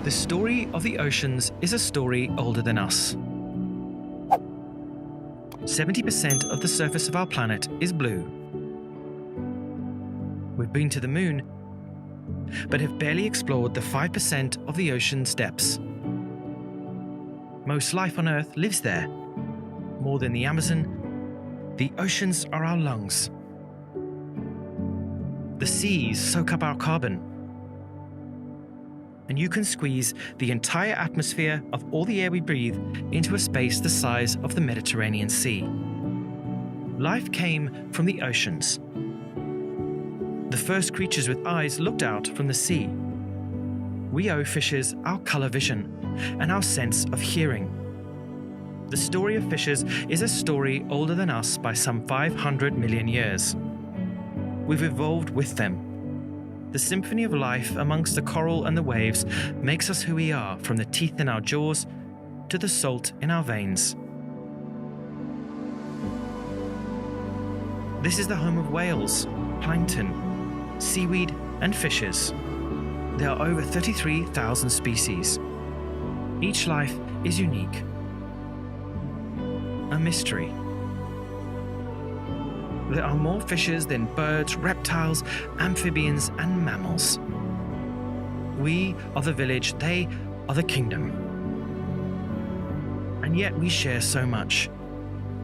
The story of the oceans is a story older than us. 70% of the surface of our planet is blue. We've been to the moon, but have barely explored the 5% of the ocean's depths. Most life on Earth lives there. More than the Amazon, the oceans are our lungs. The seas soak up our carbon. And you can squeeze the entire atmosphere of all the air we breathe into a space the size of the Mediterranean Sea. Life came from the oceans. The first creatures with eyes looked out from the sea. We owe fishes our colour vision and our sense of hearing. The story of fishes is a story older than us by some 500 million years. We've evolved with them. The symphony of life amongst the coral and the waves makes us who we are, from the teeth in our jaws to the salt in our veins. This is the home of whales, plankton, seaweed, and fishes. There are over 33,000 species. Each life is unique. A mystery. There are more fishes than birds, reptiles, amphibians, and mammals. We are the village, they are the kingdom. And yet we share so much.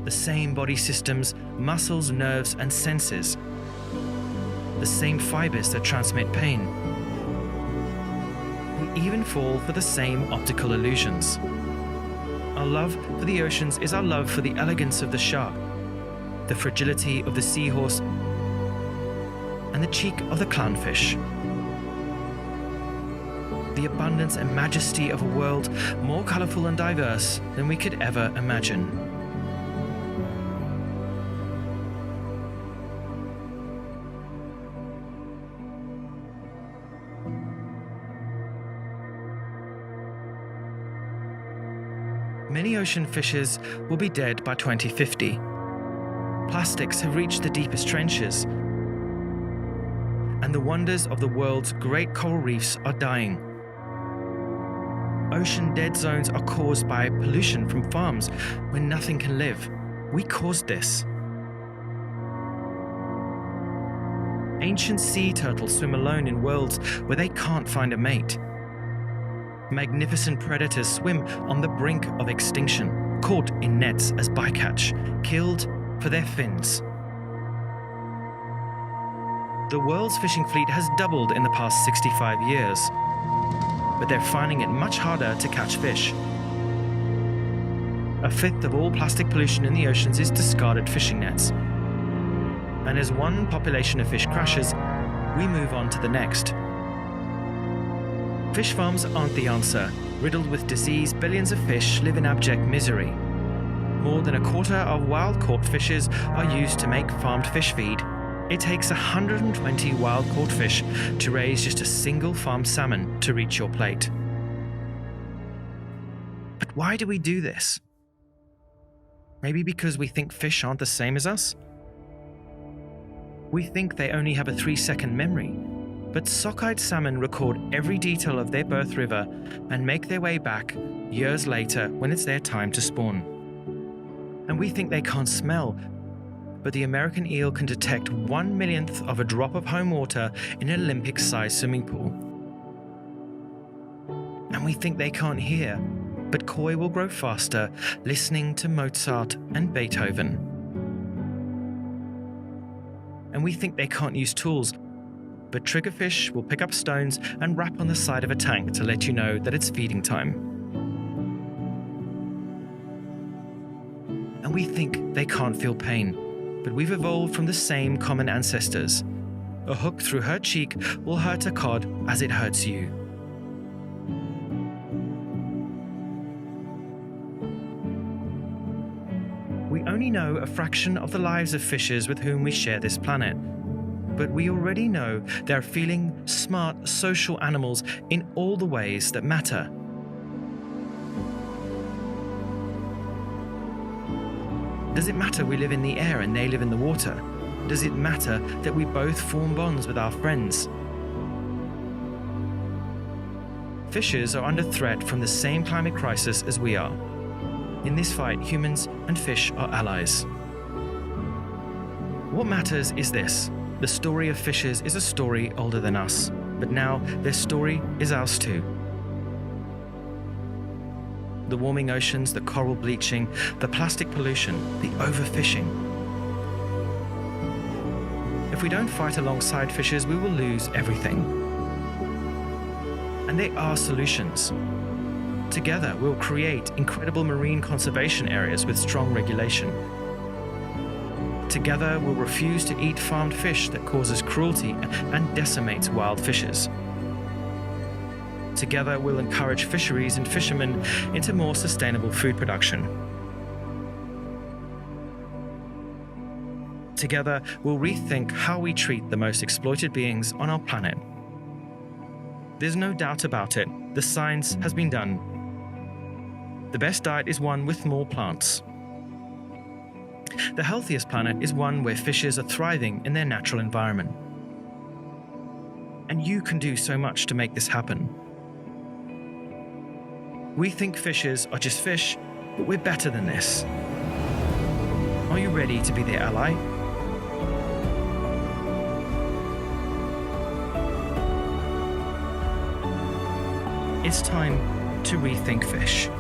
The same body systems, muscles, nerves, and senses. The same fibers that transmit pain. We even fall for the same optical illusions. Our love for the oceans is our love for the elegance of the shark, the fragility of the seahorse, and the cheek of the clownfish. The abundance and majesty of a world more colourful and diverse than we could ever imagine. Many ocean fishes will be dead by 2050. Plastics have reached the deepest trenches, and the wonders of the world's great coral reefs are dying. Ocean dead zones are caused by pollution from farms where nothing can live. We caused this. Ancient sea turtles swim alone in worlds where they can't find a mate. Magnificent predators swim on the brink of extinction, caught in nets as bycatch, killed for their fins. The world's fishing fleet has doubled in the past 65 years, but they're finding it much harder to catch fish. A fifth of all plastic pollution in the oceans is discarded fishing nets. And as one population of fish crashes, we move on to the next. Fish farms aren't the answer. Riddled with disease, billions of fish live in abject misery. More than a quarter of wild-caught fishes are used to make farmed fish feed. It takes 120 wild-caught fish to raise just a single farmed salmon to reach your plate. But why do we do this? Maybe because we think fish aren't the same as us? We think they only have a 3-second memory. But sockeye salmon record every detail of their birth river and make their way back years later when it's their time to spawn. And we think they can't smell, but the American eel can detect 1/1,000,000th of a drop of home water in an Olympic-sized swimming pool. And we think they can't hear, but koi will grow faster listening to Mozart and Beethoven. And we think they can't use tools, but triggerfish will pick up stones and rap on the side of a tank to let you know that it's feeding time. And we think they can't feel pain, but we've evolved from the same common ancestors. A hook through her cheek will hurt a cod as it hurts you. We only know a fraction of the lives of fishes with whom we share this planet. But we already know they're feeling, smart, social animals in all the ways that matter. Does it matter we live in the air and they live in the water? Does it matter that we both form bonds with our friends? Fishes are under threat from the same climate crisis as we are. In this fight, humans and fish are allies. What matters is this: the story of fishes is a story older than us, but now their story is ours too. The warming oceans, the coral bleaching, the plastic pollution, the overfishing. If we don't fight alongside fishes, we will lose everything. And there are solutions. Together, we'll create incredible marine conservation areas with strong regulation. Together, we'll refuse to eat farmed fish that causes cruelty and decimates wild fishes. Together, we'll encourage fisheries and fishermen into more sustainable food production. Together, we'll rethink how we treat the most exploited beings on our planet. There's no doubt about it, the science has been done. The best diet is one with more plants. The healthiest planet is one where fishes are thriving in their natural environment. And you can do so much to make this happen. We think fishes are just fish, but we're better than this. Are you ready to be their ally? It's time to rethink fish.